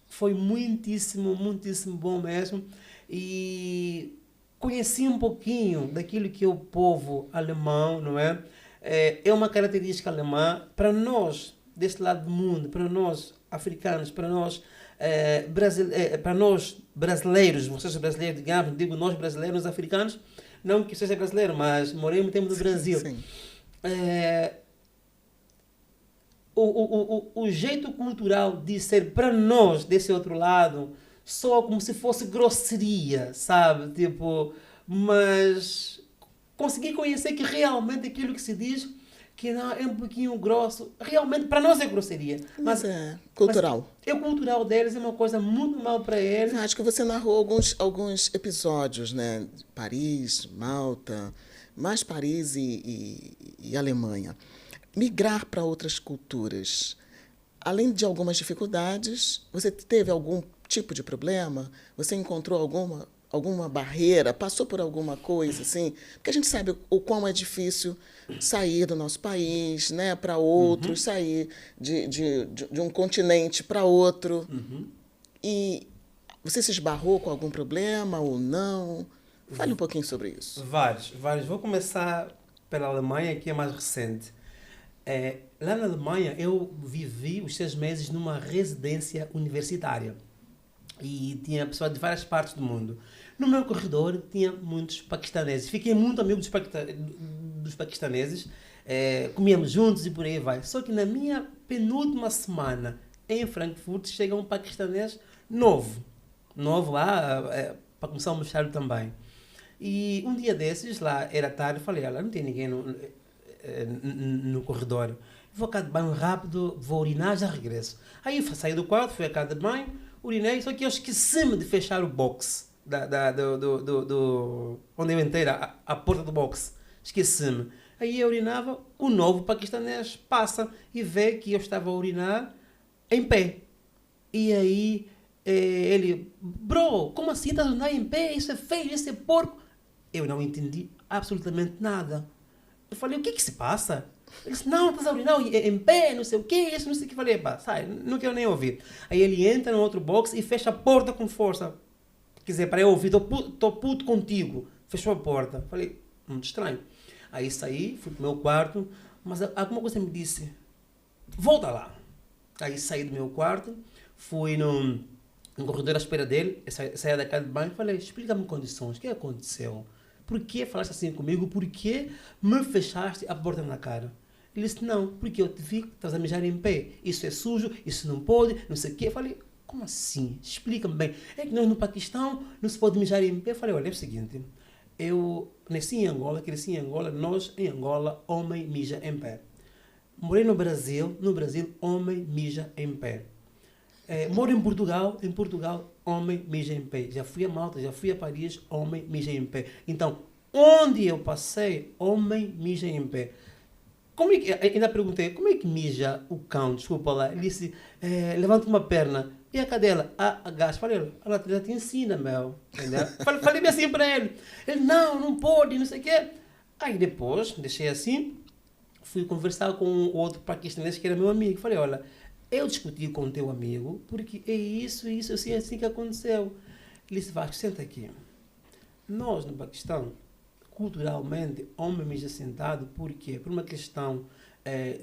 Foi muitíssimo bom mesmo. E conheci um pouquinho daquilo que é o povo alemão, não é? É uma característica alemã. Para nós, deste lado do mundo, para nós africanos, para nós brasileiros, vocês brasileiros, digamos, digo nós brasileiros, africanos, não que seja brasileiro, mas morei muito tempo no Brasil. Sim. O jeito cultural de ser para nós, desse outro lado, soa como se fosse grosseria, sabe? Tipo, mas consegui conhecer que realmente aquilo que se diz que não é um pouquinho grosso, realmente para nós é grosseria. Mas é cultural. Mas cultural deles, é uma coisa muito mal para eles. Acho que você narrou alguns episódios, né? Paris, Malta, mais Paris e Alemanha. Migrar para outras culturas, além de algumas dificuldades, você teve algum tipo de problema? Você encontrou alguma barreira? Passou por alguma coisa assim? Porque a gente sabe o quão é difícil sair do nosso país, né, para outros, sair de um continente para outro. E você se esbarrou com algum problema ou não? Fale um pouquinho sobre isso. Vários. Vou começar pela Alemanha, que é mais recente. Lá na Alemanha, eu vivi os 6 meses numa residência universitária. E tinha pessoas de várias partes do mundo. No meu corredor tinha muitos paquistaneses. Fiquei muito amigo dos paquistaneses. Comíamos juntos e por aí vai. Só que na minha penúltima semana em Frankfurt chega um paquistanês novo. Novo lá, para começar a mostrar também. E um dia desses, lá era tarde, eu falei, olha, não tem ninguém no corredor. Vou à casa de banho rápido, vou urinar, já regresso. Aí eu saí do quarto, fui à casa de banho, urinei, só que eu esqueci-me de fechar o box, onde eu entrei, a porta do box. Esqueci-me. Aí eu urinava, o novo paquistanês passa e vê que eu estava a urinar em pé. E aí ele, bro, como assim estás a urinar em pé? Isso é feio, isso é porco. Eu não entendi absolutamente nada. Eu falei, o que se passa? Ele disse, não, estás a urinar em pé, não sei o quê, isso, não sei o que. Eu falei, pá, sai, não quero nem ouvir. Aí ele entra no outro box e fecha a porta com força. Quer dizer, para eu ouvir, estou puto contigo. Fechou a porta. Falei, muito estranho. Aí saí, fui para o meu quarto, mas alguma coisa me disse, volta lá. Aí saí do meu quarto, fui no corredor à espera dele, saí da casa de banho e falei, explica-me condições, o que aconteceu? Por que falaste assim comigo? Por que me fechaste a porta na cara? Ele disse, não, porque eu te vi que estás a mijar em pé. Isso é sujo, isso não pode, não sei o quê. Eu falei, como assim? Explica-me bem. É que nós no Paquistão não se pode mijar em pé. Eu falei, olha, é o seguinte, eu nasci em Angola, cresci em Angola, nós em Angola, homem mija em pé. Morei no Brasil, homem mija em pé. Moro em Portugal, homem mija em pé. Já fui a Malta, já fui a Paris, homem mija em pé. Então, onde eu passei, homem mija em pé. Como é que, ainda perguntei, como é que mija o cão? Desculpa lá. Ele disse, levanta uma perna. E a cadela? Agacha. Falei, ela já te ensina, meu. Falei bem assim para ele. Ele, não pode, não sei o quê. Aí depois, deixei assim, fui conversar com o outro paquistanês que era meu amigo. Falei, olha, eu discuti com o teu amigo porque é isso, assim que aconteceu. Ele disse, Vasco, senta aqui. Nós, no Paquistão, culturalmente, homem mija sentado, por quê? Por uma questão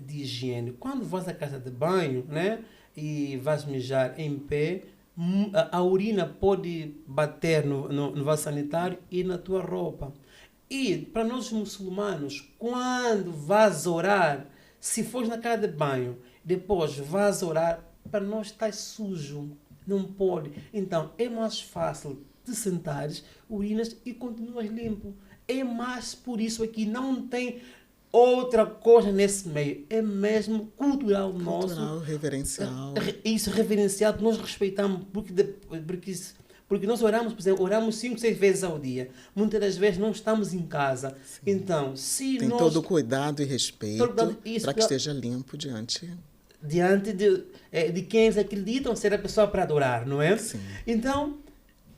de higiene. Quando vais à casa de banho, né, e vais mijar em pé, a urina pode bater no vaso sanitário e na tua roupa. E, para nós muçulmanos, quando vais orar, se fores na casa de banho, depois vais orar, para nós está sujo, não pode. Então, é mais fácil te sentares, urinas e continuas limpo. É mais por isso aqui, não tem outra coisa nesse meio. É mesmo cultural nosso. Reverencial. Isso, reverencial, nós respeitamos, porque nós oramos, por exemplo, oramos 5, 6 vezes ao dia. Muitas das vezes não estamos em casa. Sim. Então, se tem nós... todo o cuidado e respeito para que esteja limpo diante de quem eles acreditam ser a pessoa para adorar, não é? Sim. Então,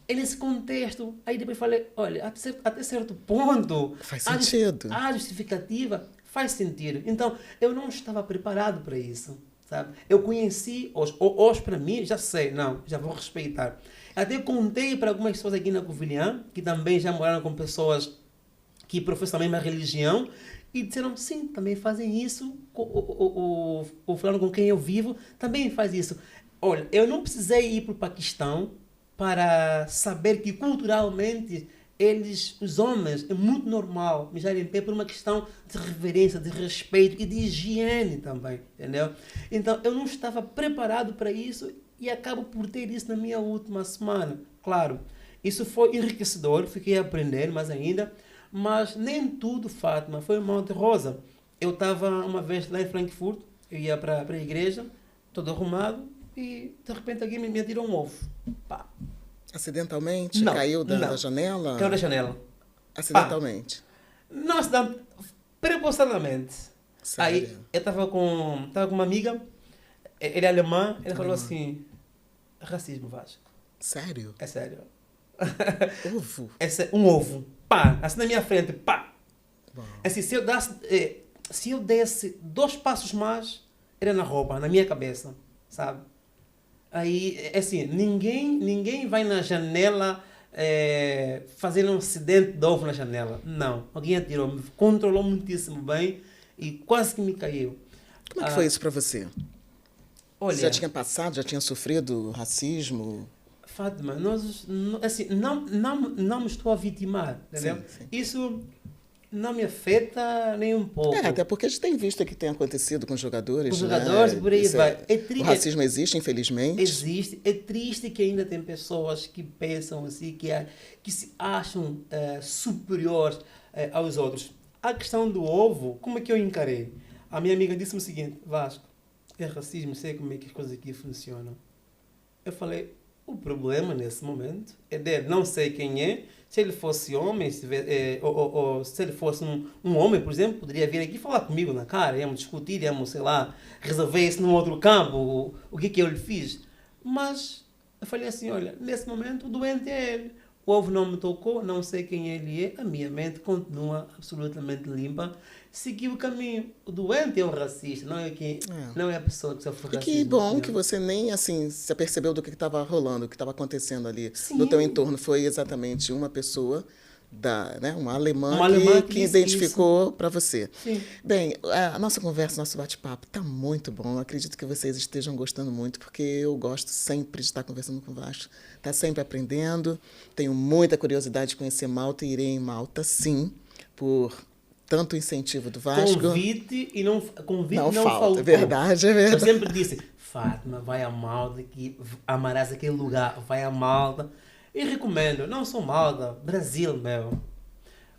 é nesse contexto, aí depois falei, olha, até certo ponto... Faz sentido. A justificativa faz sentido. Então, eu não estava preparado para isso, sabe? Eu conheci, hoje para mim, já sei, não, já vou respeitar. Até contei para algumas pessoas aqui na Covilhã, que também já moraram com pessoas que professam a mesma religião, e disseram, sim, também fazem isso, o fulano com quem eu vivo também faz isso. Olha, eu não precisei ir para o Paquistão para saber que culturalmente os homens, é muito normal mijarem em pé por uma questão de reverência, de respeito e de higiene também, entendeu? Então, eu não estava preparado para isso e acabo por ter isso na minha última semana. Claro, isso foi enriquecedor, fiquei a aprender mais ainda, mas nem tudo, Fátima, foi Monte Rosa. Eu estava uma vez lá em Frankfurt, eu ia para a igreja, todo arrumado, e de repente alguém me atirou um ovo. Pá. Acidentalmente? Não, caiu da janela? Caiu da janela. Acidentalmente? Pá. Não, proporcionalmente. Sério? Aí eu estava com uma amiga, ele é alemã, ele falou assim, racismo, Vasco. Sério? É sério. Ovo? Um ovo. Pá, assim na minha frente, pá. Bom. Assim, se eu desse 2 passos mais, era na roupa, na minha cabeça, sabe? Aí, assim, ninguém vai na janela fazer um acidente de ovo na janela. Não. Alguém atirou, me controlou muitíssimo bem e quase que me caiu. Como é que foi isso para você? Olha, Você já tinha passado, já tinha sofrido racismo? Fátima, nós, assim, não me estou a vitimar, entendeu? Sim, sim. Isso não me afeta nem um pouco. Até porque a gente tem visto que tem acontecido com Os jogadores, jogadores, né? por aí vai. O racismo existe, infelizmente. Existe. É triste que ainda tem pessoas que pensam assim, que se acham superiores aos outros. A questão do ovo, como é que eu encarei? A minha amiga disse-me o seguinte: Vasco, é racismo, sei como é que as coisas aqui funcionam. Eu falei, o problema nesse momento é dele, não sei quem é. Se ele fosse homem, ou se ele fosse um homem, por exemplo, poderia vir aqui falar comigo na cara, íamos discutir, íamos, sei lá, resolver isso num outro campo, o que eu lhe fiz. Mas eu falei assim, olha, nesse momento o doente é ele. O ovo não me tocou, não sei quem ele é, a minha mente continua absolutamente limpa. Segui o caminho. O doente é o racista, não é a pessoa que sofre E racismo. que bom que Entendeu? você nem assim se apercebeu do que estava rolando, o que estava acontecendo ali no teu Sim. entorno. Foi exatamente uma pessoa uma alemã Uma alemã que que disse identificou para você. Sim. Bem, a nossa conversa, nosso bate-papo está muito bom. Acredito que vocês estejam gostando muito, porque eu gosto sempre de estar conversando com o Vasco. Está sempre aprendendo. Tenho muita curiosidade de conhecer Malta e irei em Malta, sim, por tanto incentivo do Vasco. Convite Não não falta, faltou. é verdade, é Eu verdade. sempre disse, Fátima, vai a Malta, que amarás aquele lugar, vai a Malta. E recomendo, não só Malta, Brasil, meu.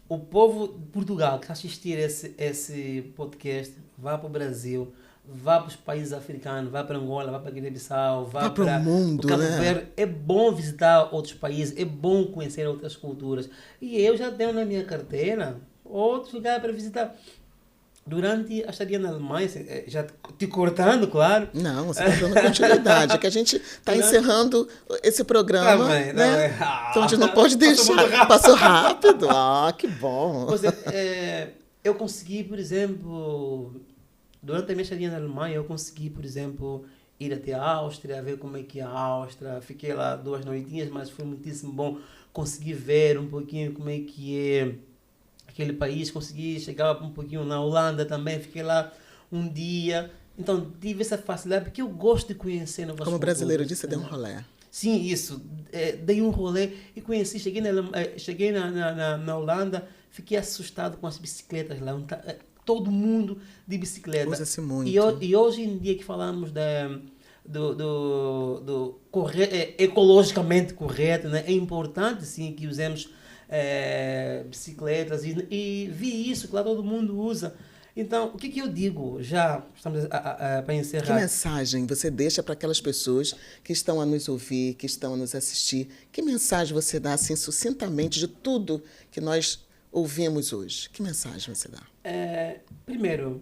O povo de Portugal que assistir esse podcast, vá para o Brasil, vá para os países africanos, vá para Angola, vá para Guiné-Bissau, Vá para o mundo, o Cabo né? Verde. É bom visitar outros países, é bom conhecer outras culturas. E eu já tenho na minha carteira outros lugares para visitar. Durante a estadia na Alemanha, já te cortando, claro. Não, você está dando continuidade. É que a gente está Durante- encerrando esse programa, Também, né? também. Então a gente não pode Passou muito deixar. rápido. Passou rápido. Ah, que bom. Pois eu consegui, por exemplo, durante a minha estadia na Alemanha, eu consegui, por exemplo, ir até a Áustria, ver como é que é a Áustria. Fiquei lá 2 noitinhas, mas foi muitíssimo bom. Consegui ver um pouquinho como é que é aquele país. Consegui chegar um pouquinho na Holanda também. Fiquei lá um dia. Então, tive essa facilidade, porque eu gosto de conhecer novas Como brasileiro culturas, disse, deu um né? rolê. Sim, isso. Dei um rolê e conheci. Cheguei na Holanda, fiquei assustado com as bicicletas lá. Todo mundo de bicicleta. Usa-se muito. E hoje em dia que falamos do ecologicamente correto, né? É importante sim que usemos bicicletas e vi isso que lá todo mundo usa. Então, o que eu digo? Já estamos para Que encerrar. mensagem você deixa para aquelas pessoas que estão a nos ouvir, que estão a nos assistir? Que mensagem você dá, assim, sucintamente, de tudo que nós ouvimos hoje? Que mensagem você dá? Primeiro,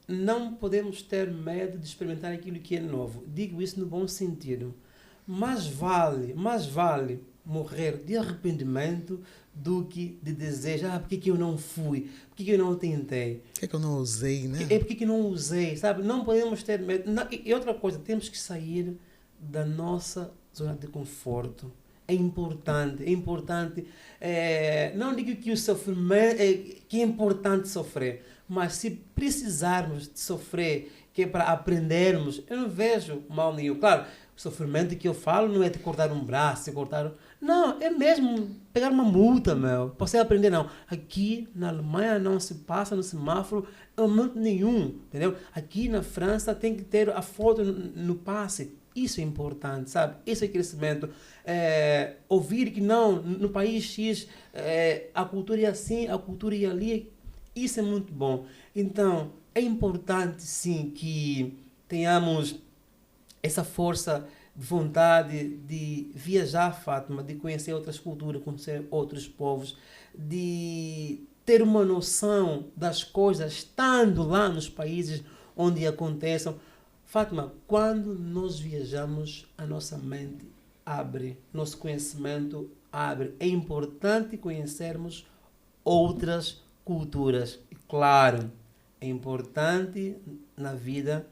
não podemos ter medo de experimentar aquilo que é novo. Digo isso no bom sentido. Mais vale morrer de arrependimento do que de desejo. Por que eu não fui? Por que eu não tentei? Por que eu não usei, né? Por que eu não usei? Sabe? Não podemos ter medo. E outra coisa, temos que sair da nossa zona de conforto. É importante, é importante. Não digo que o sofrimento, que é importante sofrer, mas se precisarmos de sofrer, que é para aprendermos, eu não vejo mal nenhum. Claro, o sofrimento que eu falo não é de cortar um braço, não, é mesmo pegar uma multa, meu. Pra você aprender, não. Aqui na Alemanha não se passa no semáforo em momento nenhum, entendeu? Aqui na França tem que ter a foto no passe. Isso é importante, sabe? Isso é crescimento. Ouvir que não, no país X, a cultura é assim, a cultura é ali. Isso é muito bom. Então, é importante, sim, que tenhamos essa força de vontade de viajar, Fátima, de conhecer outras culturas, conhecer outros povos, de ter uma noção das coisas estando lá nos países onde acontecem. Fátima, quando nós viajamos, a nossa mente abre, nosso conhecimento abre. É importante conhecermos outras culturas. E, claro, é importante na vida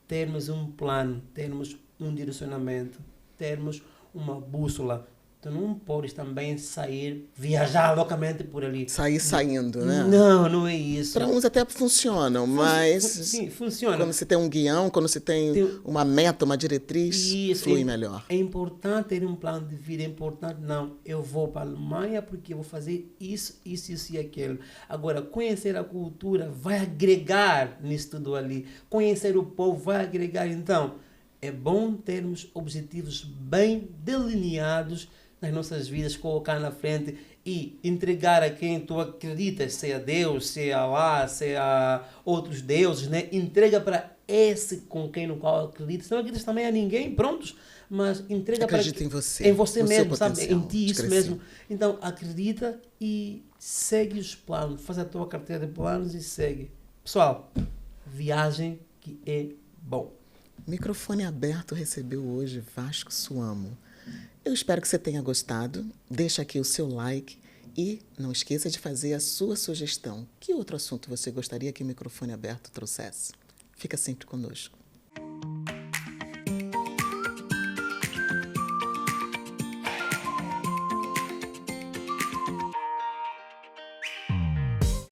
termos um plano, termos um direcionamento, termos uma bússola. Tu não podes também sair, viajar loucamente por ali. Sair saindo, né? Não, não é isso. Para uns até funcionam, mas Sim, funciona. quando se tem um guião, quando se tem uma meta, uma diretriz, flui melhor. É importante ter um plano de vida, é importante, não, eu vou para a Alemanha porque eu vou fazer isso e aquilo. Agora, conhecer a cultura vai agregar nisso tudo ali. Conhecer o povo vai agregar. Então, é bom termos objetivos bem delineados nas nossas vidas, colocar na frente e entregar a quem tu acreditas, seja Deus, seja Allah, seja outros deuses, né? Entrega para esse com quem no qual acreditas. Não acreditas também a ninguém, prontos, mas entrega acredita para em você, em você no mesmo, seu sabe? Em potencial ti, de isso crescer. mesmo. Então, acredita e segue os planos, faz a tua carteira de planos e segue. Pessoal, viagem que é bom. Microfone Aberto recebeu hoje Vasco Suamo. Eu espero que você tenha gostado. Deixa aqui o seu like e não esqueça de fazer a sua sugestão. Que outro assunto você gostaria que o Microfone Aberto trouxesse? Fica sempre conosco.